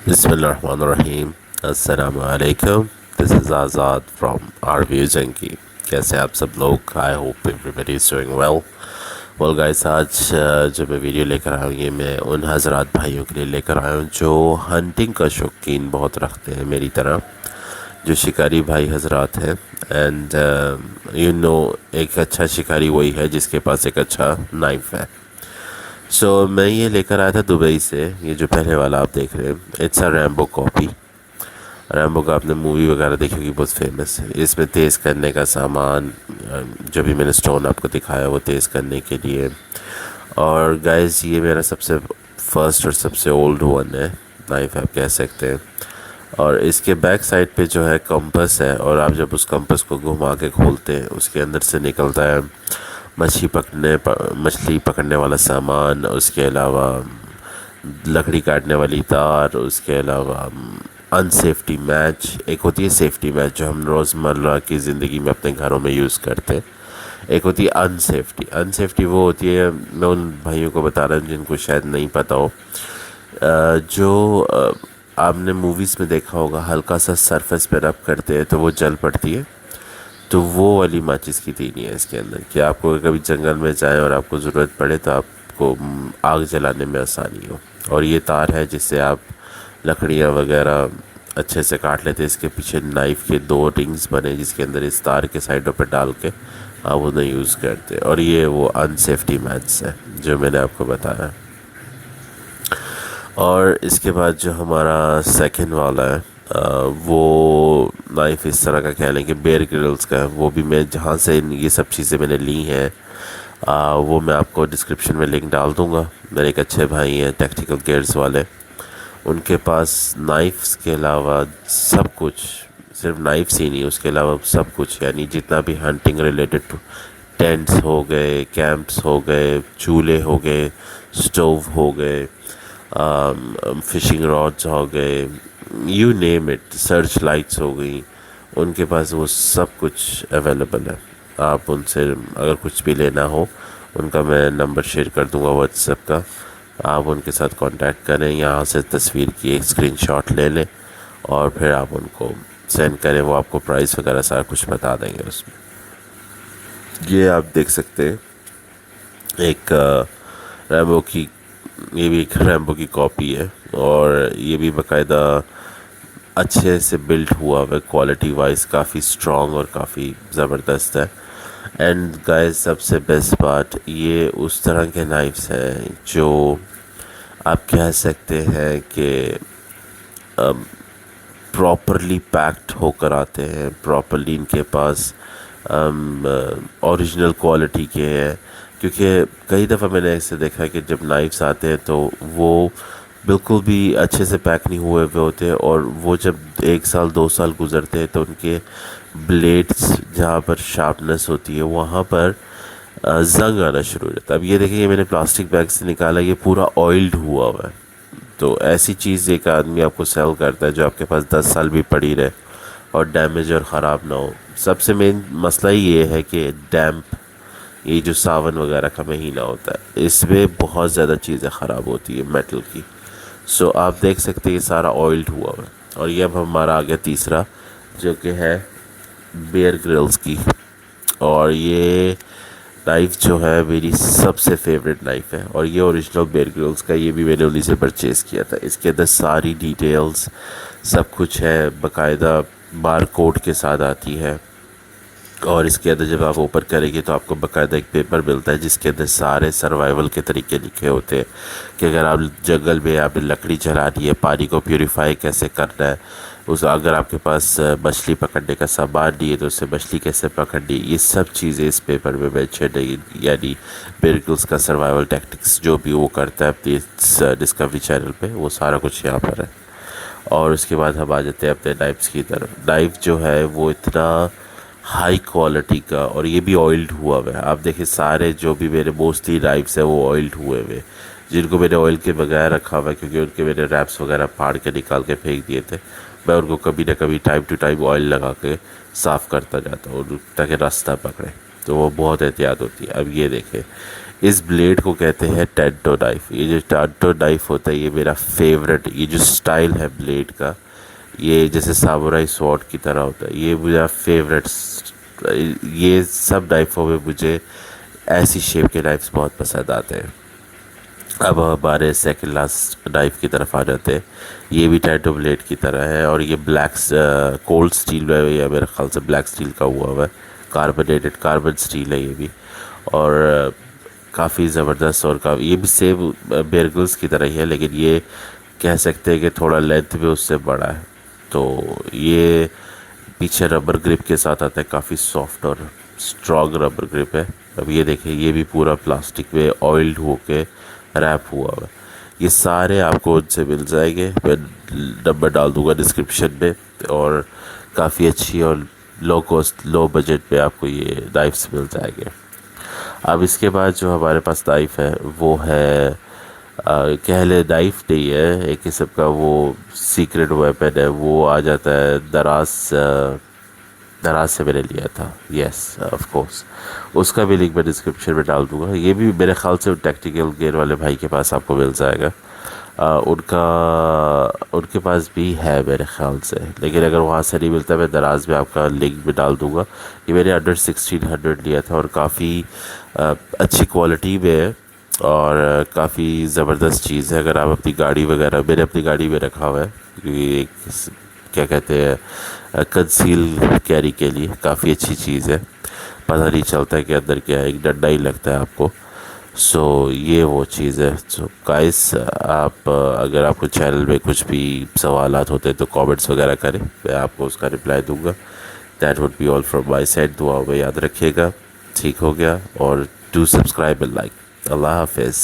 बिस्मिल्लाहिर्रहमानिर्रहीम। अस्सलाम वालेकुम। This is Azad from RV junkie. कैसे हैं आप सब लोग? I hope everybody is doing well. Well guys, आज जो मैं वीडियो लेकर आया हूँ ये मैं उन हज़रात भाइयों के लिए लेकर आया हूँ जो हंटिंग का शौकीन बहुत रखते हैं मेरी तरह, जो शिकारी भाई हज़रात हैं। एंड यू नो, एक अच्छा शिकारी वही है जिसके पास एक अच्छा नाइफ है। मैं ये लेकर आया था दुबई से। ये जो पहले वाला आप देख रहे हैं, it's a Rambo copy. Rambo का आपने मूवी वगैरह देखी होगी, बहुत फेमस है। इसमें तेज़ करने का सामान, जो भी मैंने स्टोन आपको दिखाया वो तेज़ करने के लिए। और गाइस, ये मेरा सबसे फर्स्ट और सबसे ओल्ड वन है, नाइफ आप कह सकते हैं। और इसके बैक साइड पे जो है कंपस है, और आप जब उस कंपस को घुमा के खोलते हैं उसके अंदर से निकलता है मछली पकड़ने वाला सामान, उसके अलावा लकड़ी काटने वाली तार, उसके अलावा अनसेफ्टी मैच। एक होती है सेफ्टी मैच जो हम रोज़मर्रा की ज़िंदगी में अपने घरों में यूज़ करते हैं। एक होती है अनसेफ्टी। अनसेफ्टी वो होती है, मैं उन भाइयों को बता रहा हूँ जिनको शायद नहीं पता हो, जो आपने मूवीज़ में देखा होगा, हल्का सा सरफेस पे रब करते हैं तो वो जल पड़ती है। तो वो वाली माचिस की तीनी है इसके अंदर, कि आपको कभी जंगल में जाएं और आपको ज़रूरत पड़े तो आपको आग जलाने में आसानी हो। और ये तार है जिससे आप लकड़ियाँ वगैरह अच्छे से काट लेते हैं। इसके पीछे नाइफ़ के दो रिंग्स बने जिसके अंदर इस तार के साइडों पर डाल के आप उन्हें यूज़ करते। और ये वो अनसेफ्टी मैथ्स है जो मैंने आपको बताया। और इसके बाद जो हमारा सेकंड वाला है, वो नाइफ इस तरह का कह लें कि बेयर ग्रिल्स का है। वो भी मैं जहाँ से ये सब चीज़ें मैंने ली हैं, वो मैं आपको डिस्क्रिप्शन में लिंक डाल दूँगा। मेरे एक अच्छे भाई हैं टैक्टिकल गेयर्स वाले, उनके पास नाइफ्स के अलावा सब कुछ, सिर्फ नाइफ्स ही नहीं, उसके अलावा सब कुछ, यानी जितना भी हंटिंग रिलेटेड, टेंट्स हो गए, कैंप्स हो गए, चूल्हे हो गए, स्टोव हो गए, फिशिंग रॉड्स हो गए, you name it, search lights हो गई, उनके पास वो सब कुछ अवेलेबल है। आप उनसे अगर कुछ भी लेना हो, उनका मैं नंबर शेयर कर दूंगा व्हाट्सएप का, आप उनके साथ कांटेक्ट करें, यहाँ से तस्वीर की एक स्क्रीनशॉट ले लें और फिर आप उनको सेंड करें। वो आपको प्राइस वगैरह सारा कुछ बता देंगे उसमें। ये आप देख सकते हैं एक रैम्बो की, ये भी एक रैम्बो की कॉपी है, और ये भी बाकायदा अच्छे से बिल्ट हुआ हुआ है, क्वालिटी वाइज काफ़ी स्ट्रॉन्ग और काफ़ी ज़बरदस्त है। एंड गाइस, सबसे बेस्ट पार्ट, ये उस तरह के नाइफ्स हैं जो आप कह सकते हैं कि प्रॉपरली पैक्ड होकर आते हैं, प्रॉपरली इनके पास ओरिजिनल क्वालिटी के हैं। क्योंकि कई दफ़ा मैंने ऐसे देखा है कि जब नाइफ्स आते हैं तो वो बिल्कुल भी अच्छे से पैक नहीं हुए हुए होते हैं, और वो जब 1 साल 2 साल गुजरते हैं तो उनके ब्लेड्स जहाँ पर शार्पनेस होती है वहाँ पर जंग आना शुरू हो जाता है। अब ये देखिए, ये मैंने प्लास्टिक बैग से निकाला, ये पूरा ऑयल्ड हुआ हुआ है। तो ऐसी चीज़ एक आदमी आपको सेल करता है जो आपके पास 10 साल भी पड़ी रहे और डैमेज और ख़राब ना हो। सबसे मेन मसला ही ये है कि डैम्प, ये जो सावन वगैरह का महीना होता है, इसमें बहुत ज़्यादा चीज़ें ख़राब होती है मेटल की। आप देख सकते हैं ये सारा ऑयल्ड हुआ हुआ है। और ये अब हमारा आ गया तीसरा, जो कि है बेयर ग्रिल्स की। और ये नाइफ़ जो है मेरी सबसे फेवरेट नाइफ़ है, और ये ओरिजिनल बेयर ग्रिल्स का, ये भी मैंने उन्हीं से परचेज़ किया था। इसके अंदर सारी डिटेल्स सब कुछ है, बाकायदा बार कोड के साथ आती है। और इसके अंदर जब आप ओपन करेंगे तो आपको बाकायदा एक पेपर मिलता है जिसके अंदर सारे सर्वाइवल के तरीके लिखे होते हैं, कि अगर आप जंगल में आपने लकड़ी जलानी है, पानी को प्योरीफाई कैसे करना है, उस अगर आपके पास मछली पकड़ने का सामान नहीं है तो उससे मछली कैसे पकड़नी, ये सब चीज़ें इस पेपर में मेंशन है। यानी बेयर ग्रिल्स का सर्वाइवल टैक्टिक्स जो भी वो करता है अपनी इस डिस्कवरी चैनल पे, वो सारा कुछ यहाँ पर है। और उसके बाद हम आ जाते हैं अपने नाइफ्स की तरफ। नाइफ जो है वो इतना हाई क्वालिटी का, और ये भी ऑयल्ड हुआ हुआ है। आप देखिए, सारे जो भी मेरे मोस्टली नाइफ्स है वो ऑयल्ड हुए हुए, जिनको मैंने ऑयल के बगैर रखा हुआ है क्योंकि उनके मैंने रैप्स वगैरह फाड़ के निकाल के फेंक दिए थे। मैं उनको कभी ना कभी टाइम टू टाइम ऑयल लगा के साफ़ करता जाता हूँ ताकि रास्ता पकड़े। तो वो बहुत एहतियात होती है। अब ये देखें, इस ब्लेड को कहते हैं टेंटो नाइफ। ये जो टेंटो नाइफ होता है ये मेरा फेवरेट, ये जो स्टाइल है ब्लेड का, ये जैसे सामुराई स्वॉर्ड की तरह होता है, ये मेरा फेवरेट। ये सब नाइफों में मुझे ऐसी शेप के नाइफ्स बहुत पसंद आते हैं। अब हमारे सेकंड लास्ट नाइफ की तरफ आ जाते हैं। ये भी टैटो ब्लेड की तरह है और ये ब्लैक कोल्ड स्टील में है, या मेरे ख्याल से ब्लैक स्टील का हुआ है, कार्बोनेटेड कार्बन स्टील है ये भी। और काफ़ी ज़बरदस्त, और काफ़ी ये भी सेम बेरगल्स की तरह ही है, लेकिन ये कह सकते हैं कि थोड़ा लेंथ भी उससे बड़ा है। तो ये पीछे रबर ग्रिप के साथ आता है, काफ़ी सॉफ्ट और स्ट्रॉन्ग रबर ग्रिप है। अब ये देखिए, ये भी पूरा प्लास्टिक में ऑयल्ड होके रैप हुआ हुआ है। ये सारे आपको उनसे मिल जाएंगे, मैं नंबर डाल दूंगा डिस्क्रिप्शन में। और काफ़ी अच्छी और लो कॉस्ट लो बजट पे आपको ये नाइफ्स मिल जाएंगे। अब इसके बाद जो हमारे पास नाइफ़ है वो है कह ले नाइफ नहीं है, एक किस्म का वो सीक्रेट वेपन है। वो आ जाता है दराज, दराज से मैंने लिया था, यस ऑफ कोर्स। उसका भी लिंक मैं डिस्क्रिप्शन में डाल दूंगा। ये भी मेरे ख्याल से टेक्निकल गेयर वाले भाई के पास आपको मिल जाएगा। उनका उनके पास भी है मेरे ख्याल से, लेकिन अगर वहाँ से नहीं मिलता मैं दराज में आपका लिंक भी डाल दूंगा। ये मैंने अंडर 1600 लिया था और काफ़ी अच्छी क्वालिटी में है और काफ़ी ज़बरदस्त चीज़ है। अगर आप अपनी गाड़ी वगैरह, मैंने अपनी गाड़ी में रखा हुआ है क्योंकि एक क्या कहते हैं कंसील कैरी के लिए काफ़ी अच्छी चीज़ है। पता नहीं चलता है कि अंदर क्या है, एक डंडा ही लगता है आपको। सो ये वो चीज़ है। सो गाइस, आप अगर आपको चैनल में कुछ भी सवालात होते हैं तो कमेंट्स वगैरह करें, मैं आपको उसका रिप्लाई दूंगा। That would be all from my side. दुआ में याद रखिएगा, ठीक हो गया, और डू सब्सक्राइब एंड लाइक। अल्लाह हाफिज़।